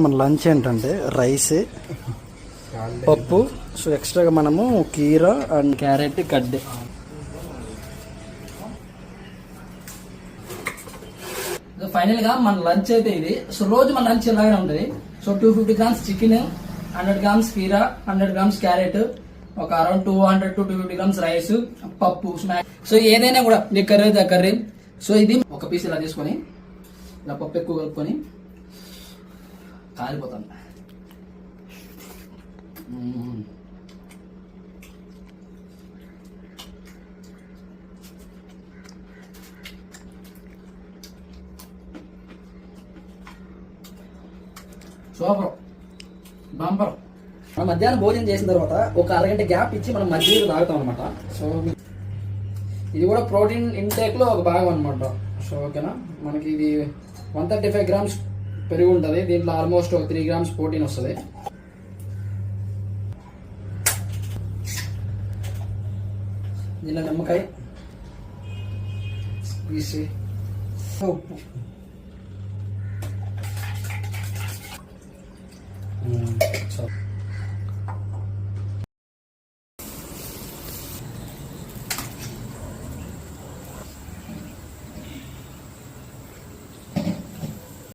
మన లంచ్ ఏంటంటే రైస్, పప్పు, సో ఎక్స్ట్రాగా మనము కీరా అండ్ క్యారెట్ గడ్డే. ఫైనల్ గా మన లంచ్ అయితే ఇది. సో రోజు మన లంచ్ ఇలాగే ఉంటుంది. సో 250 grams చికెన్, 100 grams కీరా, 100 grams క్యారెట్, ఒక అరౌండ్ 200 to 250 grams రైస్, పప్పు, స్నాక్. సో ఏదైనా కూడా నీ కర్రీ కర్రీ. సో ఇది ఒక పీస్ ఇలా తీసుకొని ఇలా పప్పు ఎక్కువ కలుపుకొని కాలిపోతాను. Super, bumper. మనం మధ్యాహ్నం భోజనం చేసిన తర్వాత ఒక అరగంట గ్యాప్ ఇచ్చి మనం మధ్యాహ్నం తాగుతాం అనమాట. సో ఇది కూడా ప్రోటీన్ ఇంటేక్ లో ఒక భాగం అనమాట. సో ఓకేనా, మనకి ఇది 135 grams పెరుగు ఉంటుంది. దీంట్లో ఆల్మోస్ట్ ఒక 3 grams ప్రోటీన్ వస్తుంది. దీనిలో నిమ్మకాయ, ఉప్పు,